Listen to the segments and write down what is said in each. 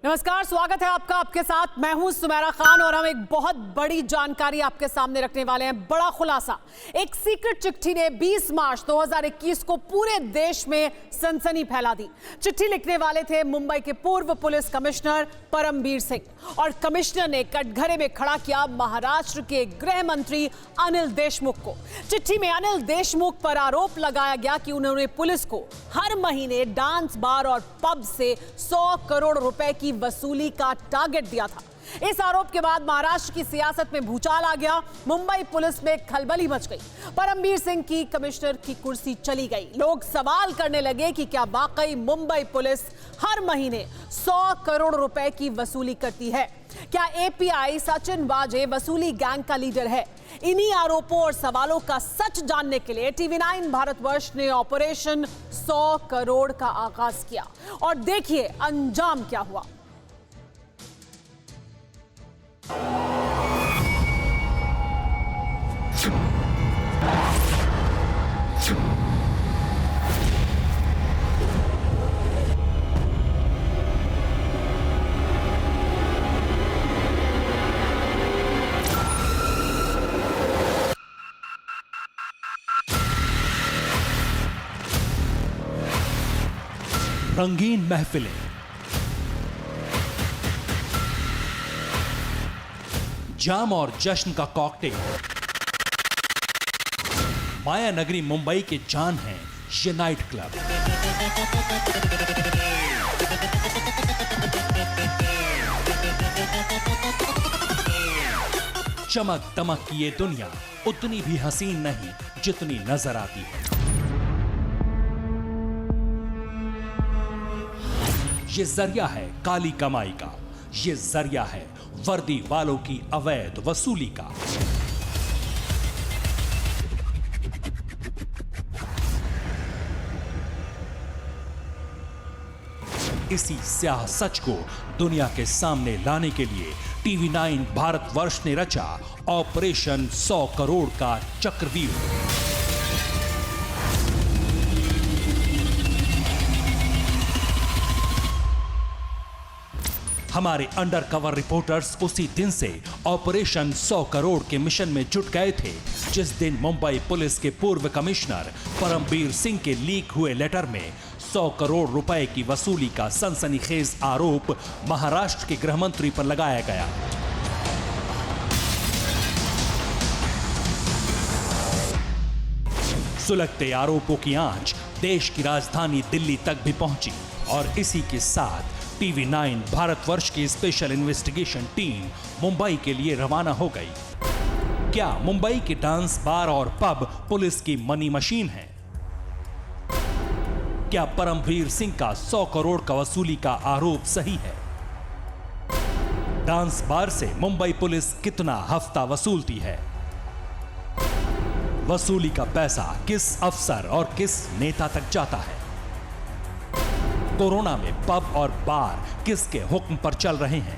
नमस्कार, स्वागत है आपका। आपके साथ मैं हूं सुमेरा खान और हम एक बहुत बड़ी जानकारी आपके सामने रखने वाले हैं। बड़ा खुलासा, एक सीक्रेट चिट्ठी ने 20 मार्च 2021 को पूरे देश में सनसनी फैला दी। चिट्ठी लिखने वाले थे मुंबई के पूर्व पुलिस कमिश्नर परमबीर सिंह और कमिश्नर ने कटघरे में खड़ा किया महाराष्ट्र के गृह मंत्री अनिल देशमुख को। चिट्ठी में अनिल देशमुख पर आरोप लगाया गया कि उन्होंने पुलिस को हर महीने डांस बार और पब से 100 करोड़ रुपए की वसूली का टारगेट दिया था। इस आरोप के बाद महाराष्ट्र की सियासत में भूचाल आ गया। मुंबई पुलिस में खलबली मच गई। परमबीर सिंह की कमिश्नर की कुर्सी चली गई। लोग सवाल करने लगे कि क्या वाकई मुंबई पुलिस हर महीने 100 करोड़ रुपए की वसूली करती है? क्या एपीआई सचिन वाजे वसूली गैंग का लीडर है? इन्हीं आरोपों और सवालों का सच जानने के लिए TV9 भारतवर्ष ने ऑपरेशन 100 करोड़ का आगाज किया और देखिए अंजाम क्या हुआ। रंगीन महफिलें, जाम और जश्न का कॉकटेल। माया नगरी मुंबई के जान है ये नाइट क्लब। चमक दमक की ये दुनिया उतनी भी हसीन नहीं जितनी नजर आती है। ये जरिया है काली कमाई का, ये जरिया है वर्दी वालों की अवैध वसूली का। इसी स्याह सच को दुनिया के सामने लाने के लिए TV9 भारतवर्ष ने रचा ऑपरेशन 100 करोड़ का चक्रव्यूह। हमारे अंडरकवर रिपोर्टर्स उसी दिन से ऑपरेशन 100 करोड़ के मिशन में जुट गए थे जिस दिन मुंबई पुलिस के पूर्व कमिश्नर परमबीर सिंह के लीक हुए लेटर में 100 करोड़ रुपए की वसूली का सनसनीखेज आरोप महाराष्ट्र के गृह मंत्री पर लगाया गया। सुलगते आरोपों की आंच देश की राजधानी दिल्ली तक भी पहुंची और इसी के साथ TV9 भारतवर्ष की स्पेशल इन्वेस्टिगेशन टीम मुंबई के लिए रवाना हो गई। क्या मुंबई के डांस बार और पब पुलिस की मनी मशीन है? क्या परमबीर सिंह का 100 करोड़ का वसूली का आरोप सही है? डांस बार से मुंबई पुलिस कितना हफ्ता वसूलती है? वसूली का पैसा किस अफसर और किस नेता तक जाता है? कोरोना में पब और बार किसके हुक्म पर चल रहे हैं?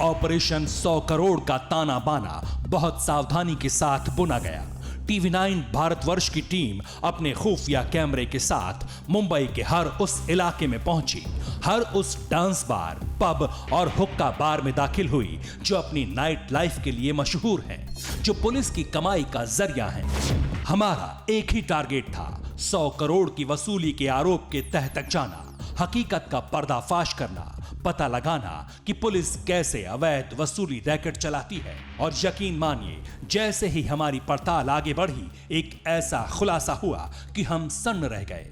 ऑपरेशन 100 करोड़ का ताना बाना बहुत सावधानी के साथ बुना गया। TV9 भारतवर्ष की टीम अपने खुफिया कैमरे के साथ मुंबई के हर उस इलाके में पहुंची, हर उस डांस बार, पब और हुक्का बार में दाखिल हुई जो अपनी नाइट लाइफ के लिए मशहूर है, जो पुलिस की कमाई का जरिया है। हमारा एक ही टारगेट था, 100 करोड़ की वसूली के आरोप के तह तक जाना, हकीकत का पर्दाफाश करना, पता लगाना कि पुलिस कैसे अवैध वसूली रैकेट चलाती है। और यकीन मानिए, जैसे ही हमारी पड़ताल आगे बढ़ी, एक ऐसा खुलासा हुआ कि हम सन्न रह गए।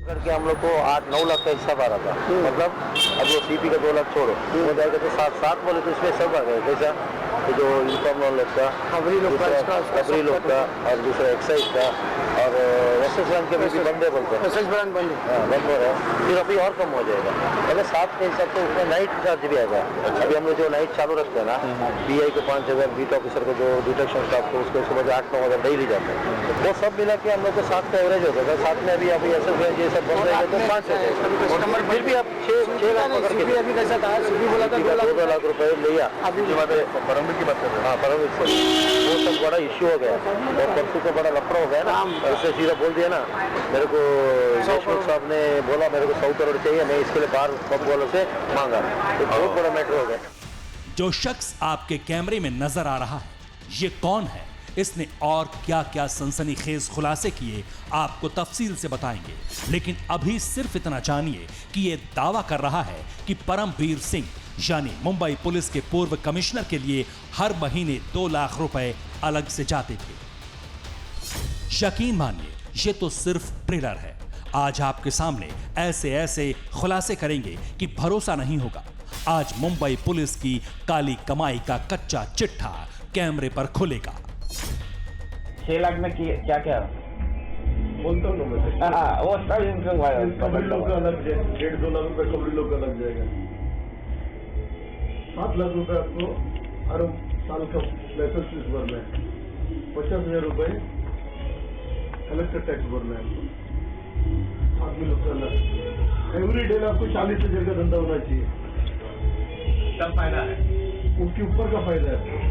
करके हम लोग को 8-9 लाख का हिस्सा आ रहा था। मतलब अब वो CP का 2 लाख छोड़ो, हो जाएगा तो 7 बोले तो इसमें सब आ गए। कैसा तो जो इनकम लोग का, खबरी लोग का और दूसरा एक्साइज का और एसएस बैंक के भी बंदे बोलते हैं, एसएस बैंक बंद हो रहा है। फिर अभी और कम हो जाएगा। पहले 7 के हिसाब से उसमें नाइट चार्ज भी आएगा। अभी हम लोग जो नाइट चालू रखते हैं ना, PI को 5,000, बीट ऑफिसर को जो डिटेक्शन स्टाफ को उसको सुबह 8-9 हज़ार डेली जाते हैं। वो सब मिला के हम लोग को 7 का एवरेज होता था। 7 में अभी एसएस बैंक ये सब बंद रहेगा तो 5 है। फिर भी आप 6 लाख पकड़ के अभी कैसा था, बोला था 2 लाख रुपए लिया। परमबीर की बात कर रहे हैं। वो सब बड़ा इश्यू हो गया और परसों को बड़ा लफड़ा हो गया ना, उससे सीधा बोल दिया है ना, मेरे को देशमुख साहब ने बोला मेरे को 100 करोड़ चाहिए, मैं इसके लिए बाहर पब वालों से मांगा, तो बहुत बड़ा मैटर हो गया। जो शख्स आपके कैमरे में नजर आ रहा है, ये कौन है, इसने और क्या क्या सनसनीखेज खुलासे किए, आपको तफसील से बताएंगे। लेकिन अभी सिर्फ इतना जानिए कि ये दावा कर रहा है कि परमवीर सिंह यानी मुंबई पुलिस के पूर्व कमिश्नर के लिए हर महीने 2 लाख रुपए अलग से जाते थे। यकीन मानिए, ये तो सिर्फ ट्रेलर है। आज आपके सामने ऐसे ऐसे खुलासे करेंगे कि भरोसा नहीं होगा। आज मुंबई पुलिस की काली कमाई का कच्चा चिट्ठा कैमरे पर खुलेगा। 6 लाख में क्या क्या बोलता हूँ ना मैं, वो सब इनकम कबड्डी लोग का अलग है, 1.5-2 लाख रुपए कबड्डी लोग का लग जाएगा। 7 लाख रुपए आपको हर साल का लाइसेंस फीस भरना है, 50,000 रुपए कलेक्टर टैक्स भरना है आदमी लोग का अलग। एवरी डे आपको 40,000 का धंधा होना चाहिए, सब फायदा है, उसके ऊपर का फायदा है।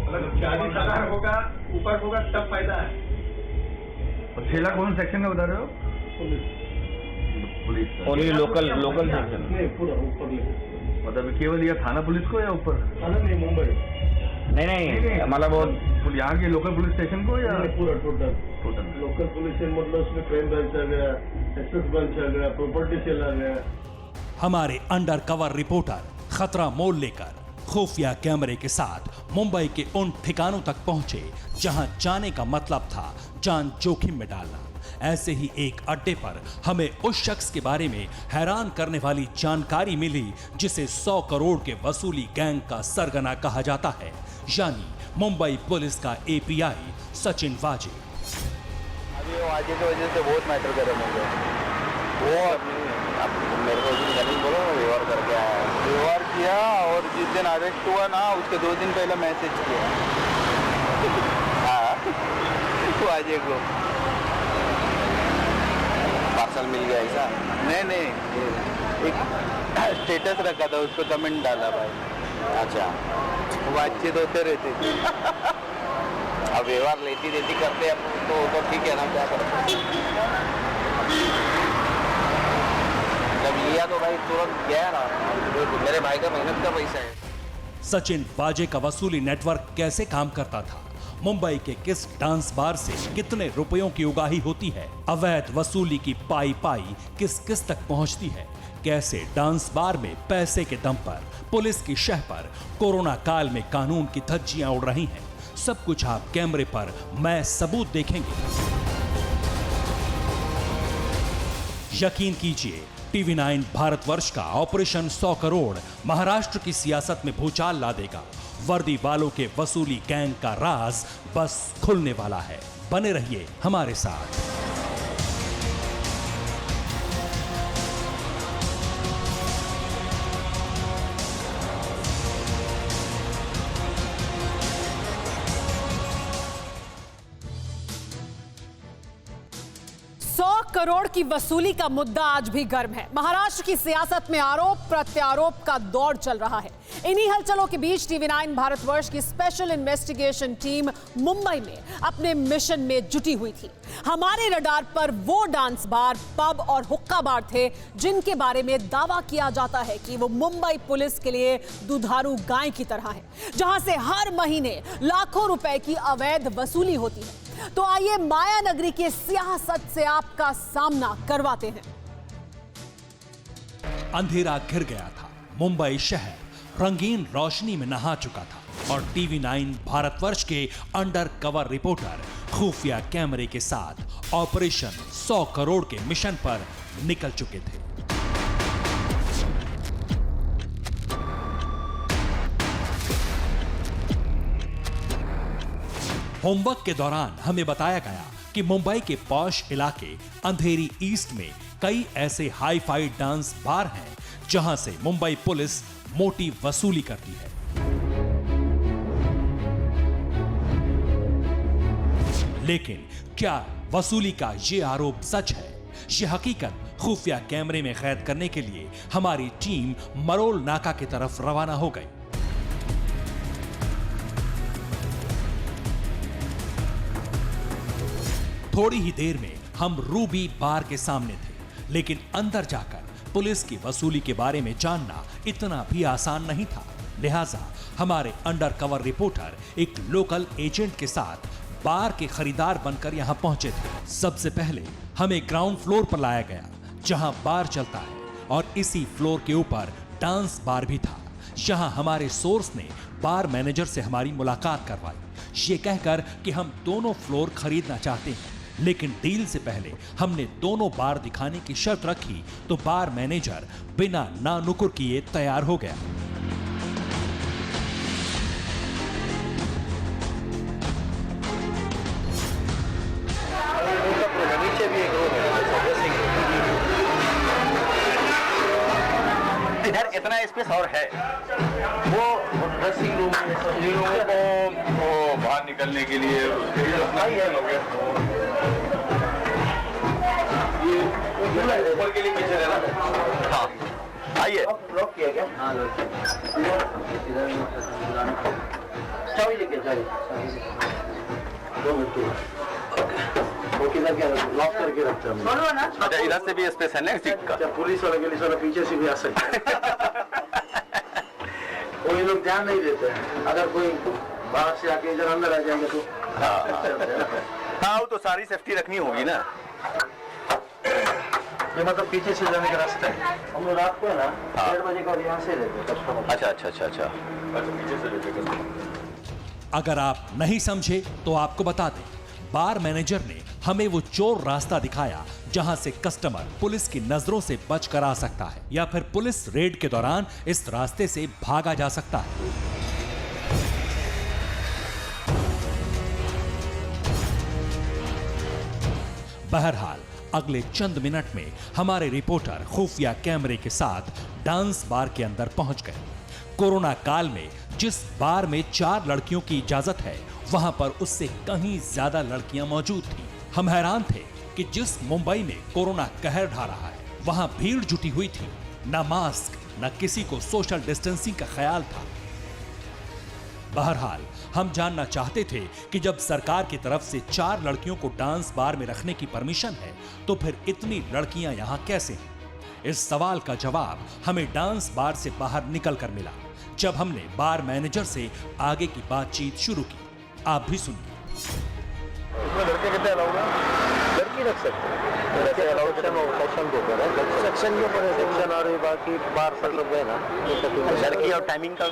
अगर 40,000 होगा ऊपर होगा तब फायदा है। 6 लाख कौन सेक्शन में बता रहे हो? पुलिस ओनली लोकल सेक्शन नहीं, पूरा ऊपर मतलब केवल ये थाना पुलिस को या ऊपर? थाना नहीं, मुंबई नहीं मतलब वो यहाँ के लोकल पुलिस स्टेशन को या पूरा टोटल लोकल पुलिस स्टेशन, मतलब उसमें क्राइम ब्रांच आ गया, एक्सेस ब्रांच आ गया, प्रॉपर्टी सेल आ गया। हमारे अंडर कवर रिपोर्टर खतरा मोल लेकर खुफिया कैमरे के साथ मुंबई के उन ठिकानों तक पहुंचे जहां जाने का मतलब था जान जोखिम में डालना। ऐसे ही एक अड्डे पर हमें उस शख्स के बारे में हैरान करने वाली जानकारी मिली जिसे 100 करोड़ के वसूली गैंग का सरगना कहा जाता है, यानी मुंबई पुलिस का एपीआई सचिन वाजे। अभी वो वाजे की वजह से बहुत मैटर गर्म हो गया। वो अब मेरे को जमीन बोलो, व्यवहार करके आया, व्यवहार किया, और जिस दिन अरेस्ट हुआ ना उसके 2 दिन पहले मैसेज किया हाँ वाजे को पार्सल मिल गया ऐसा? नहीं, एक स्टेटस रखा था, उसको कमेंट डाला भाई। अच्छा, बातचीत होते रहते थे अब व्यवहार लेती देती करते अब तो ठीक है ना, क्या करते। जब लिया तो भाई तुरंत गया ना, मेरे भाई का मेहनत का पैसा है। सचिन वाजे का वसूली नेटवर्क कैसे काम करता था, मुंबई के किस डांस बार से कितने रुपयों की उगाही होती है, अवैध वसूली की पाई किस किस तक पहुंचती है, कैसे डांस बार में पैसे के दम पर पुलिस की शह पर कोरोना काल में कानून की धज्जियां उड़ रही हैं, सब कुछ आप कैमरे पर मैं सबूत देखेंगे। यकीन कीजिए, TV9 भारतवर्ष का ऑपरेशन 100 करोड़ महाराष्ट्र की सियासत में भूचाल ला देगा। वर्दी वालों के वसूली गैंग का राज बस खुलने वाला है। बने रहिए हमारे साथ। करोड़ की वसूली का मुद्दा आज भी गर्म है। महाराष्ट्र की सियासत में आरोप प्रत्यारोप का दौर चल रहा है। इन्हीं हलचलों के बीच TV9 भारतवर्ष की स्पेशल इन्वेस्टिगेशन टीम मुंबई में अपने मिशन में जुटी हुई थी। हमारे रडार पर वो डांस बार, पब और हुक्का बार थे जिनके बारे में दावा किया जाता है कि वो मुंबई पुलिस के लिए दुधारू गाय की तरह है, जहां से हर महीने लाखों रुपए की अवैध वसूली होती है। तो आइए माया नगरी के सियासत से आपका सामना करवाते हैं। अंधेरा घिर गया था, मुंबई शहर रंगीन रोशनी में नहा चुका था और TV9 भारतवर्ष के अंडर कवर रिपोर्टर खुफिया कैमरे के साथ ऑपरेशन 100 करोड़ के मिशन पर निकल चुके थे। होमवर्क के दौरान हमें बताया गया कि मुंबई के पॉश इलाके अंधेरी ईस्ट में कई ऐसे हाई फाई डांस बार हैं जहां से मुंबई पुलिस मोटी वसूली करती है। लेकिन क्या वसूली का ये आरोप सच है? ये हकीकत खुफिया कैमरे में कैद करने के लिए हमारी टीम मरोल नाका की तरफ रवाना हो गई। थोड़ी ही देर में हम रूबी बार के सामने थे, लेकिन अंदर जाकर पुलिस की वसूली के बारे में जानना इतना भी आसान नहीं था। लिहाजा हमारे अंडरकवर रिपोर्टर एक लोकल एजेंट के साथ बार के खरीदार बनकर यहां पहुंचे थे। सबसे पहले हमें ग्राउंड फ्लोर पर लाया गया, जहां बार चलता है, और इसी फ्लोर के ऊपर डांस बार भी था। यहाँ हमारे सोर्स ने बार मैनेजर से हमारी मुलाकात करवाई, ये कहकर कि हम दोनों फ्लोर खरीदना चाहते हैं, लेकिन डील से पहले हमने दोनों बार दिखाने की शर्त रखी तो बार मैनेजर बिना ना नुकुर किए तैयार हो गया। नीचे भी एक रूम है, ड्रेसिंग रूम। इधर इतना स्पेस और है, वो ड्रेसिंग रूम वो बाहर निकलने के लिए ऊपर के लिए पीछे रहना। हाँ आइए। लॉक किया क्या? हाँ लॉक। चाबी लेके जाइए। 2 मिनट। वो किधर क्या लॉक करके रखते हैं? अच्छा इधर से भी स्पेस है ना सीट का? अच्छा पुलिस वाला पीछे से भी आ सकते हैं। वो ये लोग ध्यान नहीं देते हैं, अगर कोई बाहर से आके इधर अंदर आ जाएंगे तो। हाँ वो तो सारी सेफ्टी रखनी होगी ना। ये मतलब पीछे से जाने का रास्ता है। हम लोग रात को है ना 1:30 बजे का यहाँ से लेते हैं कस्टमर। अच्छा पीछे से लेते हैं। अगर आप नहीं समझे तो आपको बता दें, बार मैनेजर ने हमें वो चोर रास्ता दिखाया जहां से कस्टमर पुलिस की नजरों से बच कर आ सकता है, या फिर पुलिस रेड के दौरान इस रास्ते से भागा जा सकता है। बहरहाल अगले चंद मिनट में हमारे रिपोर्टर खुफिया कैमरे के साथ डांस बार के अंदर पहुंच गए। कोरोना काल में जिस बार में 4 लड़कियों की इजाजत है, वहां पर उससे कहीं ज्यादा लड़कियां मौजूद थीं। हम हैरान थे कि जिस मुंबई में कोरोना कहर ढा रहा है, वहां भीड़ जुटी हुई थी, न मास्क न किसी को सोशल डिस्टेंसिंग का ख्याल था। बहरहाल हम जानना चाहते थे कि जब सरकार की तरफ से 4 लड़कियों को डांस बार में रखने की परमिशन है, तो फिर इतनी लड़कियां यहां कैसे हैं? इस सवाल का जवाब हमें डांस बार से बाहर निकलकर मिला, जब हमने बार मैनेजर से आगे की बातचीत शुरू की। आप भी सुनिए। इसमें लड़के कितने अलाउड है? लड़की रख सकते हैं। सेक्शन के ऊपर है, सेक्शन के ऊपर है, सेक्शन और बाकी बार सब लोग है ना। लड़की और टाइमिंग का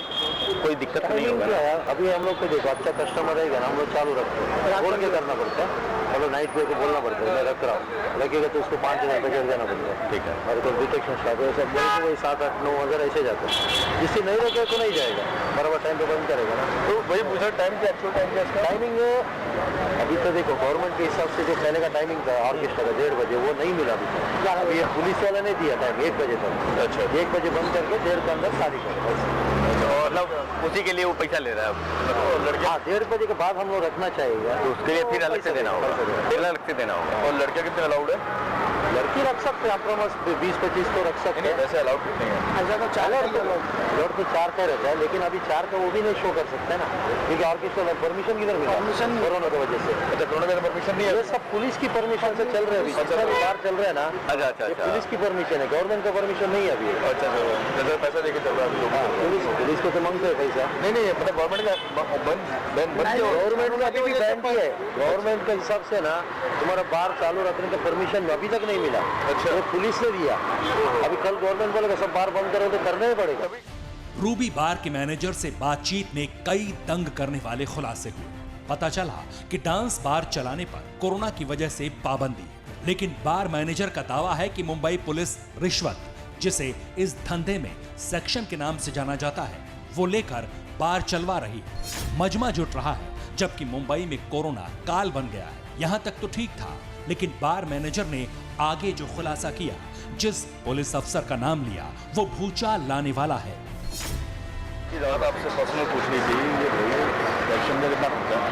कोई दिक्कत नहीं होगा? क्या है, अभी हम लोग को देखो अच्छा कस्टमर रहेगा ना, हम लोग चालू रखते हैं, बोल के करना पड़ता है। मतलब नाइट पे को बोलना पड़ता है मैं रख रहा हूँ, लगेगा तो उसको 5,000 रुपये देना पड़ता है। ठीक है। और कोई डिटेक्शन स्टाफ है सब बोल के वही 7, 8, 9 हज़ार ऐसे जाते हैं। जिससे नहीं रखेगा तो नहीं जाएगा, बराबर टाइम पे बंद करेगा ना। तो वही पूछा टाइम क्या, एक्चुअल टाइम क्या? टाइमिंग अभी तो देखो गवर्नमेंट के हिसाब से जो पहले का टाइमिंग था ऑर्केस्ट्रा का 1:30 बजे, वो नहीं मिला अभी तक। अभी ये पुलिस वाला ने दिया टाइम 1 बजे तक। अच्छा 1 बजे बंद करके 1:30 के अंदर शादी करो। मतलब उसी के लिए वो पैसा ले रहा है? लड़के हाँ 1:30 बजे के बाद हम लोग रखना चाहिए, तो उसके लिए फिर अलग से देना होगा, फिर अलग से देना होगा। और लड़के कितने अलाउड है? लड़की रख सकते हैं, आपका 20-25 तो रख सकते हैं। वैसे अलाउड नहीं है। ऐसा तो 4 लोड तो 4 का रहता है, लेकिन अभी 4 का वो भी नहीं शो कर सकते ना, क्योंकि ऑर्केस्ट्रा परमिशन किधर मिला? परमिशन कोरोना की वजह से। अच्छा कोरोना का परमिशन नहीं है? ये सब पुलिस की परमिशन से चल रहे हैं, अभी जितना भी बार चल रहा है ना। अच्छा ये पुलिस की परमिशन है, गवर्नमेंट का परमिशन नहीं है अभी। अच्छा जैसे पैसा देके चल रहा है अभी लोग। पुलिस को तो मांगते हैं पैसा। नहीं मतलब गवर्नमेंट का बंद गवर्नमेंट का अभी भी बैन किया है। गवर्नमेंट के हिसाब से ना तुम्हारा बार चालू रखने का परमिशन अभी तक नहीं मिला। अच्छा। ये पुलिस ने दिया, अभी कल गवर्नमेंट बोलेगा सब बार बंद करो तो करना ही पड़ेगा। रूबी बार के मैनेजर से बातचीत में कई तंग करने वाले खुलासे हुए। पता चला कि डांस बार चलाने पर कोरोना की वजह से पाबंदी, लेकिन बार मैनेजर का दावा है कि मुंबई पुलिस रिश्वत, जिसे इस धंधे में सेक्शन के नाम से जाना जाता है, वो लेकर बार चलवा रही है। मजमा जुट रहा है, जबकि मुंबई में कोरोना काल बन गया है। यहाँ तक तो ठीक था, लेकिन बार मैनेजर ने आगे जो खुलासा किया, जिस पुलिस अफसर का नाम लिया, वो भूचाल लाने वाला है। आपसे पर्सनल पूछनी थी, ये सेक्शन में कितना खर्चा है?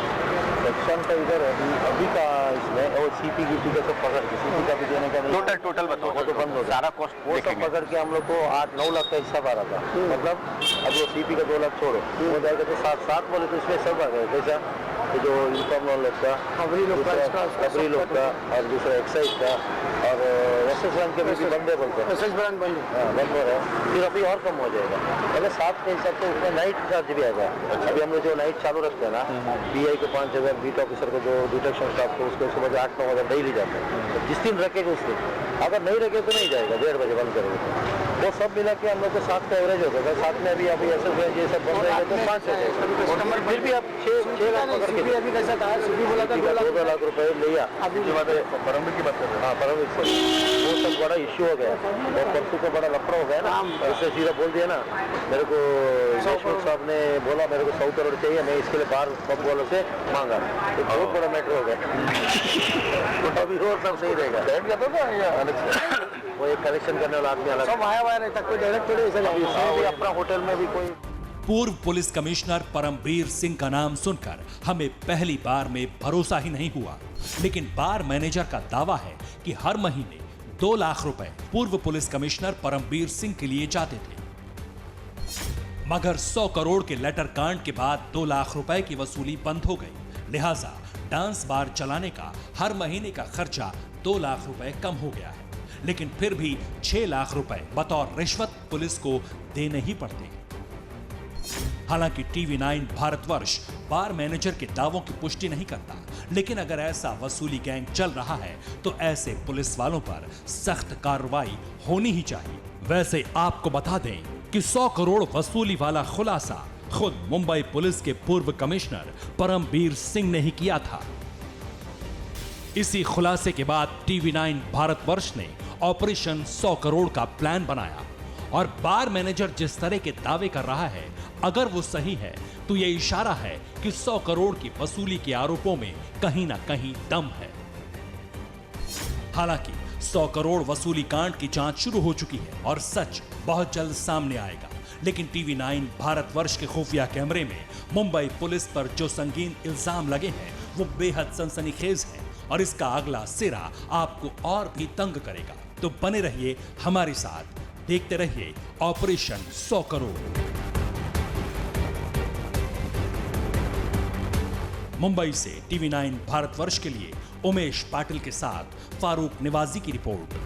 नुकसान का इधर अभी का इसमें और सीपी की टिकट सब पकड़ के सीपी का भी देने का नहीं, टोटल बताओ, वो तो बंद हो गया। सारा कॉस्ट वो सब पकड़ के हम लोग को 8-9 लाख का हिसाब आ रहा था। मतलब अब वो सीपी का 2 लाख छोड़ो, वो जाएगा तो 7 बोले तो इसमें सब आ गए। कैसा तो जो इनकम लोन लोग का, खबरी लोग का और दूसरा एक्साइज का और एसएस बैंक के भी बंदे बोलते हैं, एसएस बैंक बंद हो रहा है। फिर अभी और कम हो जाएगा। अगर 7 के हिसाब से उसमें नाइट चार्ज भी आएगा। अभी हम लोग जो नाइट चालू रखते हैं ना, पीआई को 5,000, बीट ऑफिसर को जो डिटेक्शन स्टाफ को उसको सुबह 8-9 हज़ार डेली जाते हैं। तो जिस दिन रखेगा उस दिन, अगर नहीं रखे तो नहीं जाएगा, 1:30 बजे बंद करोगे। वो सब मिला के हम लोग को 7 का एवरेज होगा। अगर 7 में अभी एसएस बैंक ये सब बंद रहेगा तो 5 हो जाएगा। फिर भी आप 6 लाख पकड़ के अभी कैसा था, सीपी बोला था 2 लाख रुपए लिया। अभी की बात है, परमवीर की बात कर रहे हैं। हाँ, परमवीर से वो सब बड़ा इश्यू हो गया और परसों को बड़ा लफड़ा हो गया ना। उसने सीधा बोल दिया ना, मेरे को देशमुख साहब ने बोला मेरे को 100 करोड़ चाहिए, मैं इसके लिए बाहर पब वालों से मांगा। तो बहुत बड़ा मैटर हो गया। तो अभी और सब सही रहेगा। वो एक कलेक्शन करने वाला आदमी अलग सब आया रहता, कोई डायरेक्ट थोड़ी ऐसा अपना होटल में भी कोई। पूर्व पुलिस कमिश्नर परमवीर सिंह का नाम सुनकर हमें पहली बार में भरोसा ही नहीं हुआ, लेकिन बार मैनेजर का दावा है कि हर महीने 2 लाख रुपए पूर्व पुलिस कमिश्नर परमवीर सिंह के लिए जाते थे। मगर 100 करोड़ के लेटर कांड के बाद 2 लाख रुपए की वसूली बंद हो गई। लिहाजा डांस बार चलाने का हर महीने का खर्चा 2 लाख रुपए कम हो गया है, लेकिन फिर भी 6 लाख रुपए बतौर रिश्वत पुलिस को देने ही पड़ते हैं। हालांकि टीवी9 भारतवर्ष बार मैनेजर के दावों की पुष्टि नहीं करता, लेकिन अगर ऐसा वसूली गैंग चल रहा है तो ऐसे पुलिस वालों पर सख्त कार्रवाई होनी ही चाहिए। वैसे आपको बता दें कि 100 करोड़ वसूली वाला खुलासा खुद मुंबई पुलिस के पूर्व कमिश्नर परमवीर सिंह ने ही किया था। इसी खुलासे के बाद टीवी9 भारतवर्ष ने ऑपरेशन 100 करोड़ का प्लान बनाया और बार मैनेजर जिस तरह के दावे कर रहा है, अगर वो सही है तो ये इशारा है कि 100 करोड़ की वसूली के आरोपों में कहीं ना कहीं दम है। हालांकि 100 करोड़ वसूली कांड की जांच शुरू हो चुकी है और सच बहुत जल्द सामने आएगा, लेकिन टीवी9 भारतवर्ष के खुफिया कैमरे में मुंबई पुलिस पर जो संगीन इल्जाम लगे हैं वो बेहद सनसनीखेज है और इसका अगला सिरा आपको और भी तंग करेगा। तो बने रहिए हमारे साथ, देखते रहिए ऑपरेशन 100 करोड़। मुंबई से टीवी9 भारतवर्ष के लिए उमेश पाटिल के साथ फारूक निवाजी की रिपोर्ट।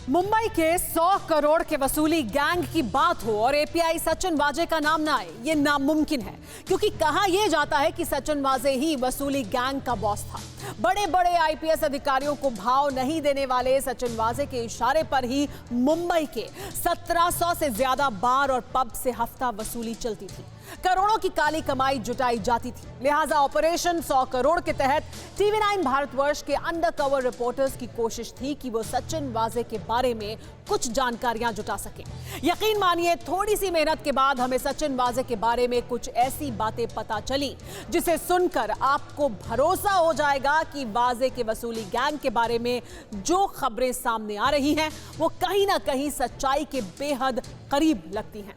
मुंबई के 100 करोड़ के वसूली गैंग की बात हो और एपीआई सचिन वाजे का नाम ना आए, ये नामुमकिन है, क्योंकि कहा यह जाता है कि सचिन वाजे ही वसूली गैंग का बॉस था। बड़े बड़े आईपीएस अधिकारियों को भाव नहीं देने वाले सचिन वाजे के इशारे पर ही मुंबई के 1700 से ज्यादा बार और पब से हफ्ता वसूली चलती थी, करोड़ों की काली कमाई जुटाई जाती थी। लिहाजा ऑपरेशन 100 करोड़ के तहत टीवी9 भारतवर्ष के अंडरकवर रिपोर्टर्स की कोशिश थी कि वो सचिन वाजे के बारे में कुछ जानकारियां जुटा सके। यकीन मानिए, थोड़ी सी मेहनत के बाद हमें सचिन वाजे के बारे में कुछ ऐसी बातें पता चली जिसे सुनकर आपको भरोसा हो जाएगा कि वाजे के वसूली गैंग के बारे में जो खबरें सामने आ रही हैं वो कहीं ना कहीं सच्चाई के बेहद करीब लगती हैं।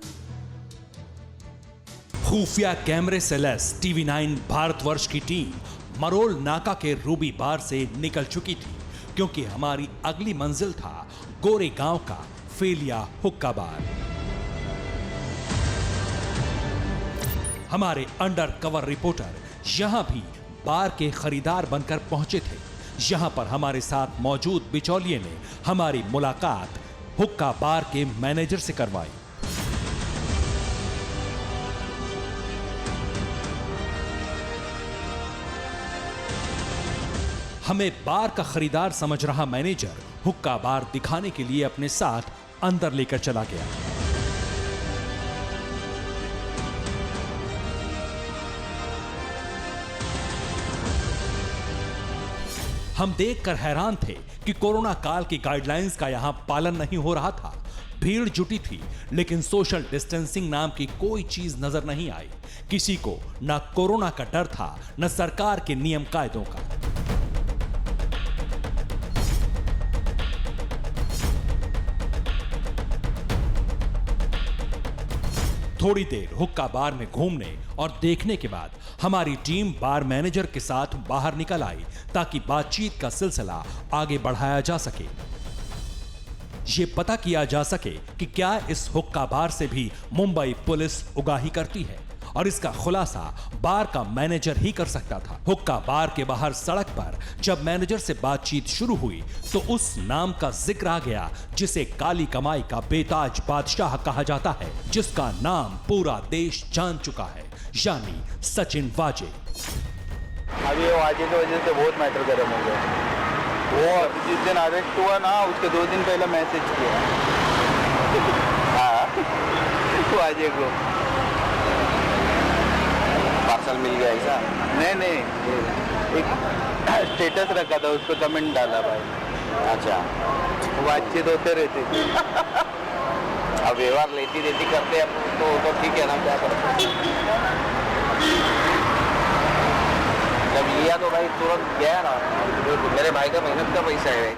खुफिया कैमरे से लैस टीवी9 भारतवर्ष की टीम मरोल नाका के रूबी बार से निकल चुकी थी, क्योंकि हमारी अगली मंजिल था गोरेगांव का फेलिया हुक्का बार। हमारे अंडर कवर रिपोर्टर यहां भी बार के खरीदार बनकर पहुंचे थे। यहां पर हमारे साथ मौजूद बिचौलिए ने हमारी मुलाकात हुक्का बार के मैनेजर से करवाई। हमें बार का खरीदार समझ रहा मैनेजर हुक्का बार दिखाने के लिए अपने साथ अंदर लेकर चला गया। हम देखकर हैरान थे कि कोरोना काल की गाइडलाइंस का यहां पालन नहीं हो रहा था। भीड़ जुटी थी, लेकिन सोशल डिस्टेंसिंग नाम की कोई चीज नजर नहीं आई। किसी को न कोरोना का डर था, न सरकार के नियम कायदों का। थोड़ी देर हुक्का बार में घूमने और देखने के बाद हमारी टीम बार मैनेजर के साथ बाहर निकल आई ताकि बातचीत का सिलसिला आगे बढ़ाया जा सके। ये पता किया जा सके कि क्या इस हुक्का बार से भी मुंबई पुलिस उगाही करती है, और इसका खुलासा बार का मैनेजर ही कर सकता था। हुक्का बार के बाहर सड़क पर जब मैनेजर से बातचीत शुरू हुई तो उस नाम का जिक्र आ गया जिसे काली कमाई का बेताज बादशाह कहा जाता है, जिसका नाम पूरा देश जान चुका है, यानी सचिन वाजे। अभी वो वाजे की वजह से बहुत मैटर गर्म हो गया। वो जिस दिन अरेस्ट हुआ ना उसके 2 दिन पहले मैसेज किया हाँ वाजे को पार्सल मिल गया ऐसा? नहीं एक स्टेटस रखा था, उसको कमेंट डाला भाई। अच्छा, बातचीत होते रहते थे। अब व्यवहार लेती देती करते हैं तो ठीक है ना, क्या करते। जब लिया तो भाई तुरंत गया ना, मेरे भाई का मेहनत का पैसा है।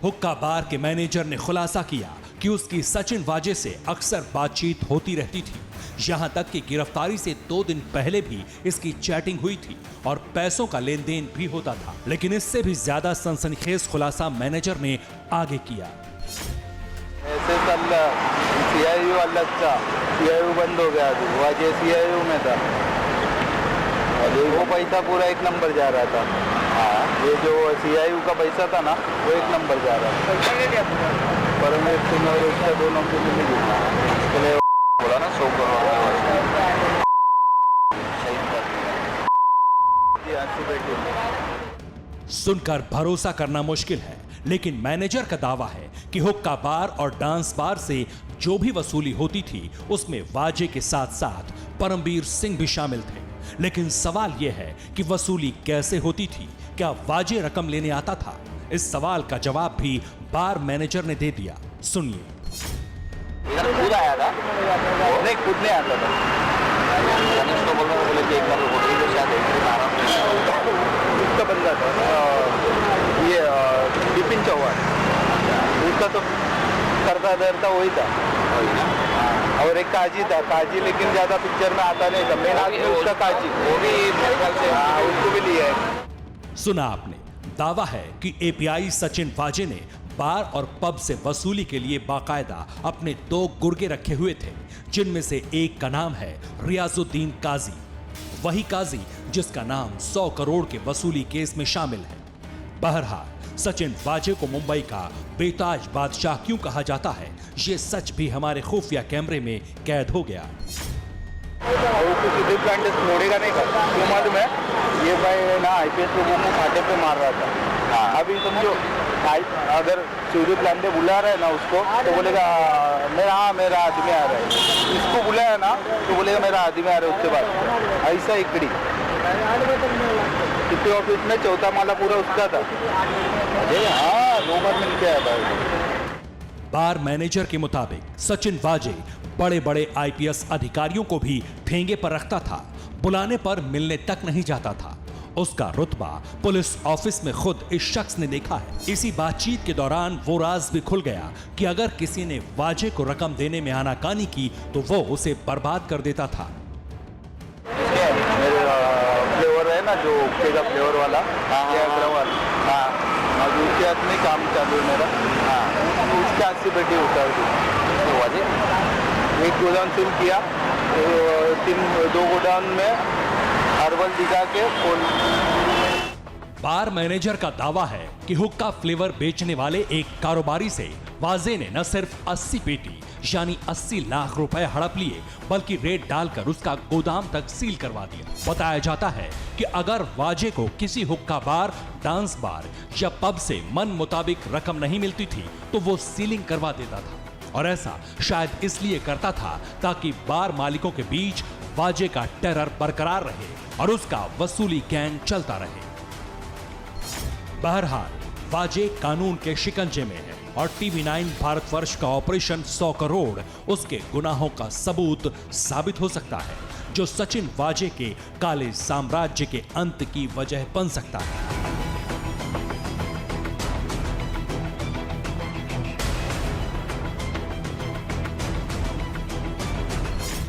हुक्का बार के मैनेजर ने खुलासा किया कि उसकी सचिन वाजे से अक्सर बातचीत होती रहती थी, यहां तक कि गिरफ्तारी से 2 दिन पहले भी इसकी चैटिंग हुई थी और पैसों का लेन देन भी होता था। लेकिन इससे भी ज्यादा सनसनीखेज खुलासा मैनेजर ने आगे किया। ऐसे CIU अलग था, CIU बंद हो गया, वाजे CIU में था, वो पैसा पूरा 1 नंबर जा रहा था। हाँ, ये जो CIU का पैसा था ना वो 1 नंबर जा रहा था। परमवीर सिंह और उसका 2 नंबर मिल गया, इसके लिए बोला ना 100 करोड़। सुनकर भरोसा करना मुश्किल है, लेकिन मैनेजर का दावा है कि हुक्का बार और डांस बार से जो भी वसूली होती थी उसमें वाजे के साथ साथ परमवीर सिंह भी शामिल थे। लेकिन सवाल यह है कि वसूली कैसे होती थी, क्या वाजे रकम लेने आता था? इस सवाल का जवाब भी बार मैनेजर ने दे दिया, सुनिए। इधर खुद आया था? नहीं, खुद नहीं आता था। तो बोल रहा बोले कि एक बार होटल के साथ उसका बंदा था ये विपिन चौहान, उसका तो करता धरता वही था। और एक काजी था, काजी लेकिन ज्यादा पिक्चर में आता नहीं था, मेन आदमी उसका काजी, वो भी मेरे ख्याल से उसको भी लिया है। सुना आपने, दावा है कि एपीआई सचिन वाजे ने बार और पब से वसूली के लिए बाकायदा अपने 2 गुर्गे रखे हुए थे, जिनमें से एक का नाम है रियाजुद्दीन काजी, वही काजी जिसका नाम 100 करोड़ के वसूली केस में शामिल है। बहरहाल सचिन वाजे को मुंबई का बेताज बादशाह क्यों कहा जाता है, ये सच भी हमारे खुफिया कैमरे में कैद हो गया। वो कुछ प्लांट छोड़ेगा नहीं का, क्यों मालूम है? ये भाई ना IPS लोगों को फाटे पे मार रहा था। हाँ, अभी समझो अगर सूर्य प्लांटे बुला रहा है ना उसको तो बोलेगा मेरा आदमी आ रहा है, इसको बुलाया ना तो बोलेगा मेरा आदमी आ रहा है, उसके बाद ऐसा इकड़ी किसी ऑफिस में 4था माला पूरा उसका था। हाँ, 2 बार मिल के आया भाई। बार मैनेजर के मुताबिक सचिन वाजे बड़े बड़े IPS अधिकारियों को भी ठेंगे पर रखता था, बुलाने पर मिलने तक नहीं जाता था। उसका रुतबा पुलिस ऑफिस में खुद इस शख्स ने देखा है। इसी बातचीत के दौरान वो राज भी खुल गया कि अगर किसी ने वाजे को रकम देने में आनाकानी की तो वो उसे बर्बाद कर देता था। मेरे फ्लेवर है ना जो का फ्लेवर वाला, अग्रवाल, हाँ, अब उसके हाथ में काम चालू है मेरा। हाँ, उसके हाथ से बेटी उतार दी वाजे। एक गोदाम सील किया, 2 गोदाम में हर्बल दिखा के बार मैनेजर का दावा है कि हुक्का फ्लेवर बेचने वाले एक कारोबारी से वाजे ने न सिर्फ 80 पेटी यानी 80 लाख रुपए हड़प लिए, बल्कि रेट डालकर उसका गोदाम तक सील करवा दिया। बताया जाता है कि अगर वाजे को किसी हुक्का बार, डांस बार या पब से मन मुताबिक रकम नहीं मिलती थी तो वो सीलिंग करवा देता था, और ऐसा शायद इसलिए करता था ताकि बार मालिकों के बीच वाजे का टेरर बरकरार रहे और उसका वसूली गैंग चलता रहे। बहरहाल वाजे कानून के शिकंजे में है और TV9 भारतवर्ष का ऑपरेशन 100 करोड़ उसके गुनाहों का सबूत साबित हो सकता है, जो सचिन वाजे के काले साम्राज्य के अंत की वजह बन सकता है।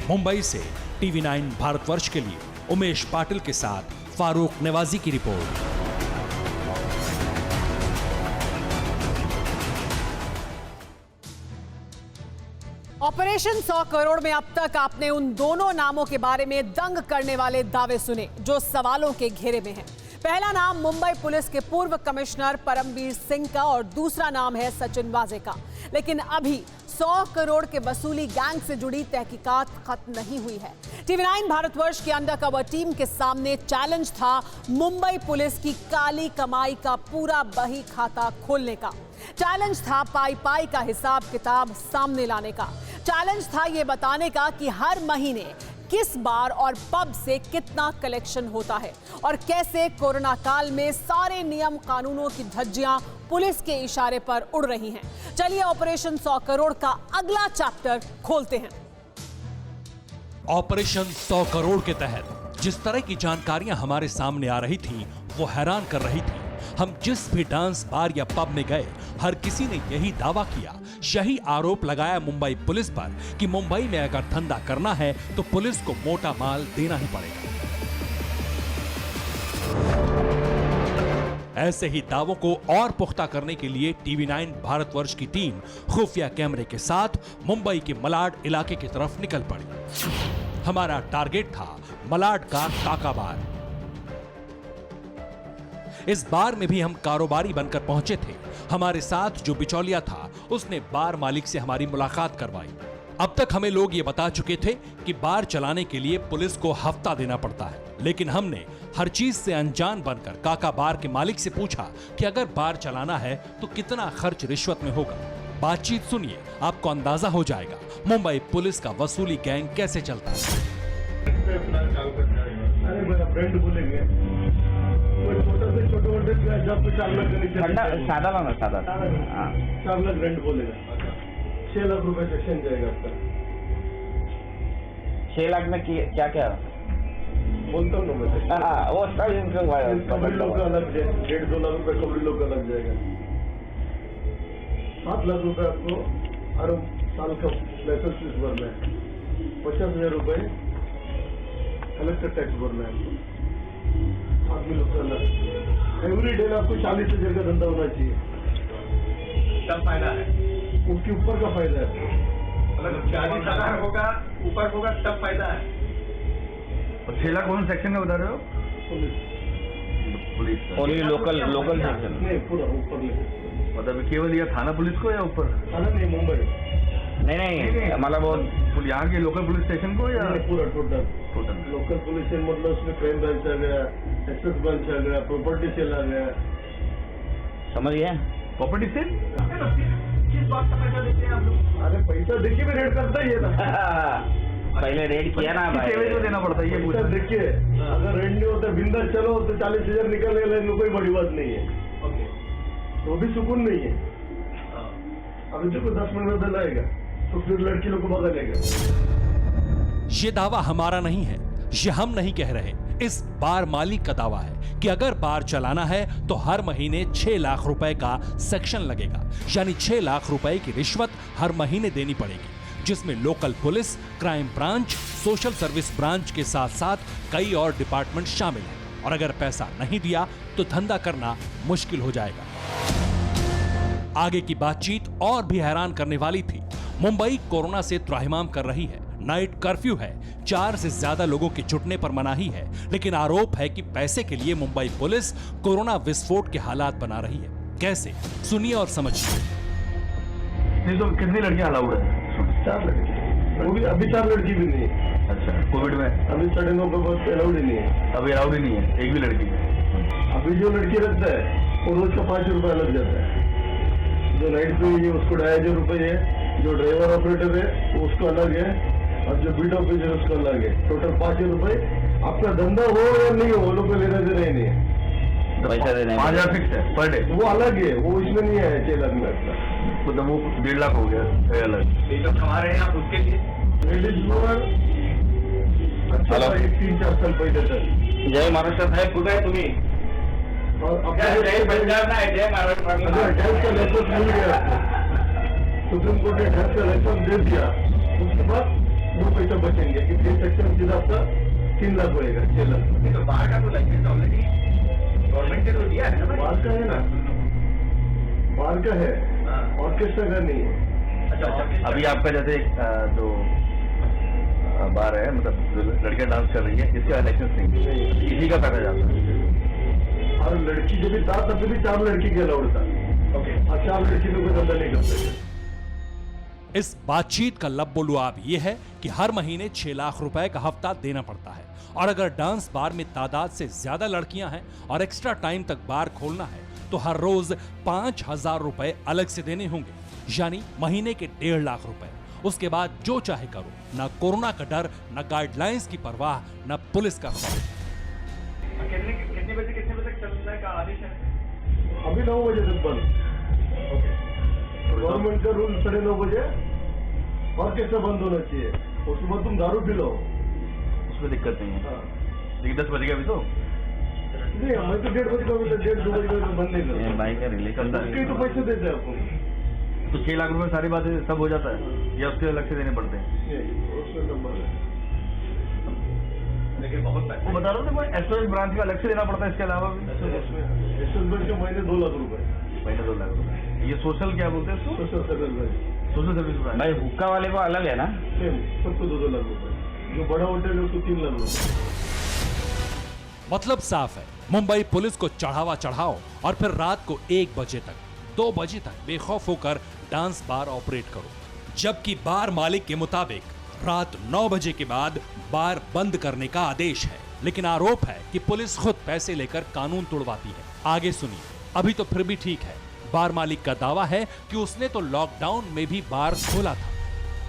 मुंबई से TV9 भारतवर्ष के लिए उमेश पाटिल के साथ फारूक नेवाजी की रिपोर्ट। ऑपरेशन 100 करोड़ में अब तक आपने उन दोनों नामों के बारे में दंग करने वाले दावे सुने जो सवालों के घेरे में हैं। पहला नाम मुंबई पुलिस के पूर्व कमिश्नर परमवीर सिंह का और दूसरा नाम है सचिन वाजे का। लेकिन अभी 100 करोड़ के वसूली गैंग से जुड़ी तहकीकात खत्म नहीं हुई है। TV9 भारतवर्ष की अंडरकवर टीम के सामने चैलेंज था मुंबई पुलिस की काली कमाई का पूरा बही खाता खोलने का। चैलेंज था पाई पाई का हिसाब किताब सामने लाने का। चैलेंज था ये बताने का कि हर महीने किस बार और पब से कितना कलेक्शन होता है और कैसे कोरोना काल में सारे नियम कानूनों की धज्जियां पुलिस के इशारे पर उड़ रही हैं। चलिए ऑपरेशन 100 करोड़ का अगला चैप्टर खोलते हैं। ऑपरेशन 100 करोड़ के तहत जिस तरह की जानकारियां हमारे सामने आ रही थी वो हैरान कर रही थी। हम जिस भी डांस बार या पब में गए हर किसी ने यही दावा किया, यही आरोप लगाया मुंबई पुलिस पर कि मुंबई में अगर धंधा करना है तो पुलिस को मोटा माल देना ही पड़ेगा। ऐसे ही दावों को और पुख्ता करने के लिए TV9 भारतवर्ष की टीम खुफिया कैमरे के साथ मुंबई के मलाड इलाके की तरफ निकल पड़ी। हमारा टारगेट था मलाड का काका बार। इस बार में भी हम कारोबारी बनकर पहुंचे थे। हमारे साथ जो बिचौलिया था उसने बार मालिक से हमारी मुलाकात करवाई। अब तक हमें लोग ये बता चुके थे कि बार चलाने के लिए पुलिस को हफ्ता देना पड़ता है, लेकिन हमने हर चीज से अनजान बनकर काका बार के मालिक से पूछा कि अगर बार चलाना है तो कितना खर्च रिश्वत में होगा। बातचीत सुनिए, आपको अंदाजा हो जाएगा मुंबई पुलिस का वसूली गैंग कैसे चलता है। अरे मेरा फ्रेंड बोलेंगे छोटे जब 4 लाख सादा लाना सादा। 4 लाख रेंट बोलेगा, 6 लाख रुपए सेक्शन जाएगा आपका। 6 लाख में क्या क्या बोलता हूँ ना मैं, वो कबड्डी लोग का अलग है, 1.5-2 लाख रुपए कबड्डी लोग का लग जाएगा। 7 लाख रुपए आपको हर साल का लाइसेंस फीस भरना है। 50,000 रुपए कलेक्टर टैक्स भरना है आपको। आदमी लोग का अलग। एवरी डे आपको 40,000 का धंधा होना चाहिए, तब फायदा है। उसके ऊपर का फायदा है। मतलब 40,000 होगा ऊपर होगा तब फायदा है। और 6 लाख कौन सेक्शन में बता रहे हो? पुलिस ओनली लोकल सेक्शन नहीं, पूरा ऊपर लेके। मतलब केवल ये थाना पुलिस को या ऊपर? थाना नहीं, मुंबई नहीं मतलब वो यहाँ के लोकल पुलिस स्टेशन को या पूरा टोटल लोकल पुलिस स्टेशन। मतलब उसमें क्राइम ब्रांच आ गया, एक्सेस ब्रांच आ गया, प्रॉपर्टी सेल आ गया। समझ गए? प्रॉपर्टी सेल किस बात का पैसा देते हैं आप लोग? अरे पैसा देखिए भी रेड करता ही है ना। पहले रेड किया ना भाई, सेवेज में देना पड़ता है ये पैसा देखिए। अगर रेड नहीं होता बिंदा चलो तो 40,000 निकल गए, कोई बड़ी बात नहीं है। ओके, तो भी सुकून नहीं है। अभी देखो 10 मिनट में बिल आएगा तो फिर लड़की लोग को भगा लेगा। ये दावा हमारा नहीं है, ये हम नहीं कह रहे। इस बार मालिक का दावा है कि अगर बार चलाना है तो हर महीने 6 लाख रुपए का सेक्शन लगेगा, यानी 6 लाख रुपए की रिश्वत हर महीने देनी पड़ेगी, जिसमें local police, crime branch, social service branch के साथ साथ कई और डिपार्टमेंट शामिल हैं। और अगर पैसा नहीं दिया तो धंधा करना मुश्किल हो जाएगा। आगे की बातचीत और भी हैरान करने वाली थी। मुंबई कोरोना से त्राहिमाम कर रही है, नाइट कर्फ्यू है, 4 से ज्यादा लोगों के जुटने पर मनाही है, लेकिन आरोप है कि पैसे के लिए मुंबई पुलिस कोरोना विस्फोट के हालात बना रही है। कैसे? सुनिए और समझिए। नहीं तो कितनी लड़कियां अलाउड है? 4 लड़की, वो भी अभी 4 लड़की भी नहीं है। अच्छा, कोविड में अभी सडनों को बस अलाउड ही नहीं है। अभी अलाउड ही नहीं है एक भी लड़की। अभी जो लड़की रखता है वो रोज का 5 रुपया लग जाता है। जो नाइट पे है उसको 2,500 रुपये है, जो ड्राइवर ऑपरेटर है उसको अलग है, और जो बीट ऑफिसर है उसको अलग है। टोटल 5 रुपये। आपका धंधा हो या नहीं हो, वो लोग को लेना देना ही नहीं है। पैसा देने 5,000 फिक्स है पर डे। वो अलग है, वो इसमें नहीं है 6 लाख में आपका। मतलब वो 1.5 लाख हो गया है अलग। ये जो कमा रहे हैं आप उसके लिए लेडीज लोअर अच्छा 3-4 साल पहले तक। जय महाराष्ट्र साहेब कुठे आहे तुम्ही? और जय पंजाब नाही, जय महाराष्ट्र। टैक्स का लाइसेंस मिल गया आपको, सुप्रीम कोर्ट ने टैक्स का लाइसेंस दे दिया। उसके बाद वो पैसा बचेंगे, इसलिए सेक्शन सीधा आपका 3 लाख होएगा, 6 लाख। नहीं तो बाहर का तो लाइसेंस ऑलरेडी गवर्नमेंट ने तो दिया है ना भाई। बाहर का है ना, बाहर का है, ऑर्केस्ट्रा का नहीं है। अच्छा, अभी आपका जैसे जो बार है, मतलब जो लड़कियां डांस कर रही है, इसका लाइसेंस नहीं, इसी का पैसा जाता है। और लड़की जो भी था तब भी 4 लड़की के अलाउड था। ओके, और 4 लड़की लोग धंधा नहीं कर सकते। इस बातचीत का लबोलुआब ये है कि हर महीने 6 लाख रुपए का हफ्ता देना पड़ता है, और अगर डांस बार में तादाद से ज्यादा लड़कियां हैं और एक्स्ट्रा टाइम तक बार खोलना है तो हर रोज 5,000 रुपए अलग से देने होंगे, यानी महीने के 1.5 लाख रुपए। उसके बाद जो चाहे करो, ना कोरोना का डर, ना गाइडलाइंस की परवाह, ना पुलिस का खौफ। कितने बजे तक चलने का आदेश है? अभी 9 बजे तक बंद। गवर्नमेंट का रूल 9:30 बजे ऑर्केस्ट्रा बंद होना चाहिए। उसके बाद तुम दारू पी लो। उसमें दिक्कत नहीं है, लेकिन 10 बजेगा अभी तो नहीं, मैं तो 1:30 बजे का, 1:30-2 बजे का बंद नहीं करता। बाइक का रिले चलता उसके है। तो पैसे देते हैं आपको। तो 6 लाख रुपए सारी बातें सब हो जाता है, या उसके अलग से देने पड़ते हैं? नहीं, उसमें नंबर है। लेकिन बहुत पैसा वो बता रहा था, एसओएस ब्रांच का अलग से देना पड़ता है, इसके अलावा भी एसएस बैंक के महीने 2 लाख रुपए। महीने 2 लाख रुपए। ये सोशल क्या बोलते हैं इसको? Social service bank. Social service branch. भाई हुक्का वाले को अलग है ना? सेम, सबको 2-2 लाख रुपए। जो बड़ा होटल है उसको 3 लाख रुपए। मतलब साफ है, मुंबई पुलिस को चढ़ावा चढ़ाओ और फिर रात को 1 बजे तक, 2 बजे तक बेखौफ होकर डांस बार ऑपरेट करो, जबकि बार मालिक के मुताबिक रात 9 बजे के बाद बार बंद करने का आदेश है। लेकिन आरोप है कि पुलिस खुद पैसे लेकर कानून तोड़वाती है। आगे सुनिए। अभी तो फिर भी ठीक है, बार मालिक का दावा है कि उसने तो लॉकडाउन में भी बार खोला था।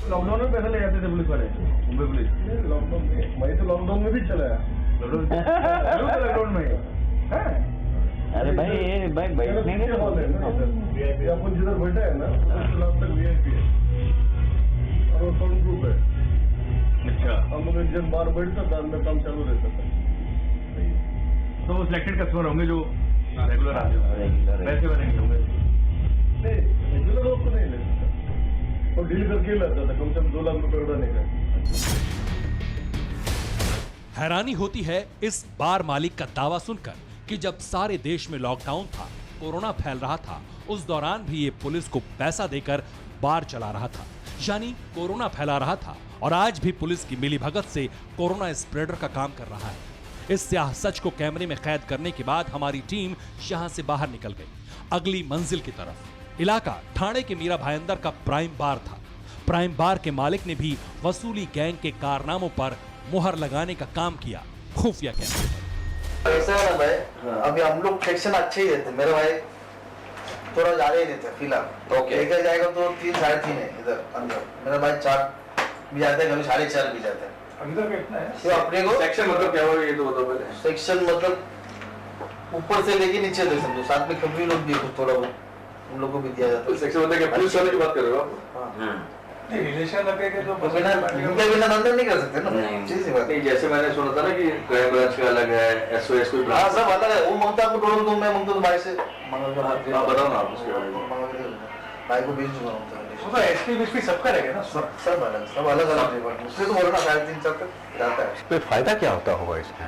लॉकडाउन में पैसे ले जाते थे पुलिस वाले, मुंबई पुलिस। लॉकडाउन में, मैं तो लॉकडाउन में भी चलाया। लॉकडाउन में अरे भाई ये भाई बैठने के हॉल है ना, ये अपन जिधर बैठे हैं ना, उसके लास्ट तक वीआईपी है और वो साउंड प्रूफ है। अच्छा, हम लोग जब बार बैठता था, अंदर काम चालू रहता था। तो वो सिलेक्टेड कस्टमर होंगे जो रेगुलर आते होंगे, पैसे वाले नहीं होंगे। नहीं, रेगुलर लोग तो नहीं लेते था, और डील करके लाता था, कम से कम 2 लाख रुपए उड़ाने का। हैरानी होती है इस बार मालिक का दावा सुनकर कि जब सारे देश में लॉकडाउन था, कोरोना फैल रहा था, उस दौरान भी ये पुलिस को पैसा देकर बार चला रहा था, यानी कोरोना फैला रहा था, और आज भी पुलिस की मिलीभगत से कोरोना स्प्रेडर का काम कर रहा है। इस स्याह सच को कैमरे में कैद करने के बाद हमारी टीम यहां से बाहर निकल गई, अगली मंजिल की तरफ। इलाका ठाणे के मीरा भाईंदर का प्राइम बार था। प्राइम बार के मालिक ने भी वसूली गैंग के कारनामों पर मुहर लगाने का काम किया खुफिया कैमरे पर। ऐसा है ना भाई, अभी हम लोग सेक्शन अच्छे ही देते, मेरे भाई थोड़ा ज्यादा ही देते फिलहाल। Okay. देखा जाएगा तो 3-3.5 है इधर अंदर, मेरा भाई 4 भी जाते हैं, कभी 4.5 भी जाते हैं। अभी तक कितना है? तो अपने को सेक्शन मतलब क्या होगा ये तो बताओ पहले। सेक्शन मतलब ऊपर से लेके नीचे तक समझो, साथ में खबरी लोग भी कुछ थोड़ा बहुत उन लोगों को भी दिया जाता है। सेक्शन मतलब क्या, पुलिस वाले की बात कर रहे हो आप? हाँ। नहीं, रिलेशन लगेगा तो तो बिना उनके बिना धंधा नहीं कर सकते ना, सीधी सी बात है। नहीं, जैसे मैंने सुना था ना कि क्राइम ब्रांच का अलग है, एसओएस कोई हाँ ब्रांच। सब अलग है, वो मांगता आपको डोल दूं, मैं मांगता तो भाई से मांग कर हाँ, बताओ ना आप उसके बारे में। भाई को भेज दूंगा वो तो एसपी बीसपी सबका रहेगा ना। सब अलग अलग डिपार्टमेंट, उससे तो बोलना 3.5-4 तक जाता है। कोई फायदा क्या होता होगा इसमें?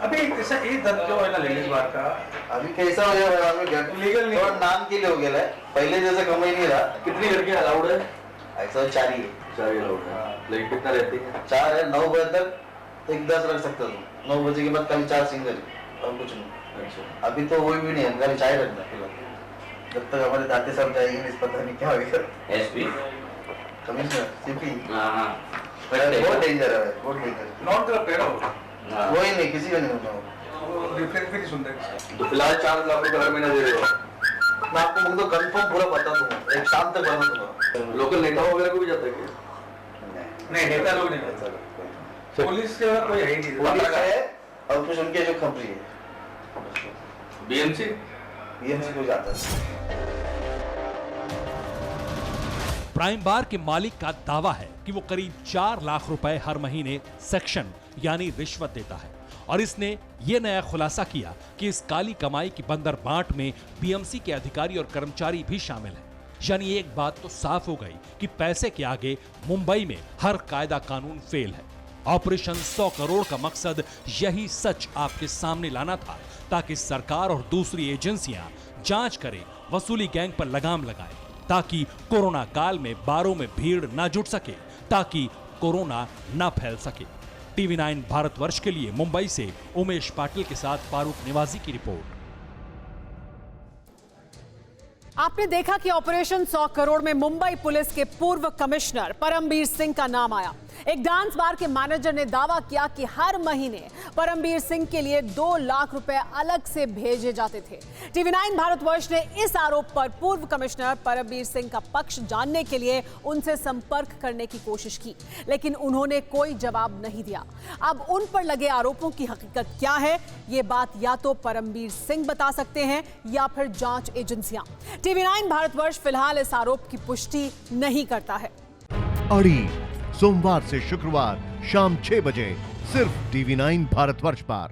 अभी ऐसा एक दर्द जो है ना लेडीज बार का, अभी कैसा हो गया, लीगल नहीं, थोड़ा नाम के लिए हो गया है, पहले जैसा कम ही नहीं रहा। कितनी लड़कियां अलाउड है? ऐसा 4 ही है, 4 अलाउड है, लेकिन कितना रहती है? 4 है। 9 बजे तक एक 10 रख सकता हूँ, 9 बजे के बाद कभी 4 सिंगल और कुछ नहीं। अच्छा, अभी तो वही भी नहीं है, कभी चाय रखना फिलहाल, जब तक हमारे दाते साहब जाएंगे नहीं, पता नहीं क्या होगा। एसपी कमिश्नर सीपी हाँ बहुत डेंजर है, बहुत डेंजर। नॉन करप्ट है ना वो। हाँ वही नहीं, किसी का नहीं होता वो। वो डिफरेंस भी नहीं सुनता किसी। तो फिलहाल 4 लाख रुपए हर महीना दे रहे हो? मैं आपको मुझे कंफर्म पूरा बता दूंगा, एक शाम तक बता दूंगा। लोकल नेताओं वगैरह को भी जाता है क्या? नहीं, नेता लोग नहीं करते। पुलिस के बाद कोई है ही नहीं। पुलिस है और कुछ उनके जो खबरी है, बीएमसी बीएमसी को जाता है। प्राइम बार के मालिक का दावा है कि वो करीब 4 लाख रुपए हर महीने सेक्शन यानी रिश्वत देता है, और इसने ये नया खुलासा किया कि इस काली कमाई की बंदर बांट में बीएमसी के अधिकारी और कर्मचारी भी शामिल हैं। यानी एक बात तो साफ हो गई कि पैसे के आगे मुंबई में हर कायदा कानून फेल है। ऑपरेशन 100 करोड़ का मकसद यही सच आपके सामने लाना था, ताकि सरकार और दूसरी एजेंसियां जांच करें, वसूली गैंग पर लगाम लगाएं, ताकि कोरोना काल में बारों में भीड़ ना जुट सके, ताकि कोरोना ना फैल सके। टीवी 9 भारतवर्ष के लिए मुंबई से उमेश पाटिल के साथ फारूक निवाजी की रिपोर्ट। आपने देखा कि ऑपरेशन 100 करोड़ में मुंबई पुलिस के पूर्व कमिश्नर परमबीर सिंह का नाम आया। एक डांस बार के मैनेजर ने दावा किया कि हर महीने परमबीर सिंह के लिए 2 लाख रुपए अलग से भेजे जाते थे। टीवी 9 भारतवर्ष ने इस आरोप पर पूर्व कमिश्नर परमबीर सिंह का पक्ष जानने के लिए उनसे संपर्क करने की कोशिश की, लेकिन उन्होंने कोई जवाब नहीं दिया। अब उन पर लगे आरोपों की हकीकत क्या है, ये बात या तो परमबीर सिंह बता सकते हैं या फिर जांच एजेंसियां। टीवी 9 भारतवर्ष फिलहाल इस आरोप की पुष्टि नहीं करता है। अड़ी सोमवार से शुक्रवार शाम 6 बजे सिर्फ टीवी 9 भारतवर्ष पर।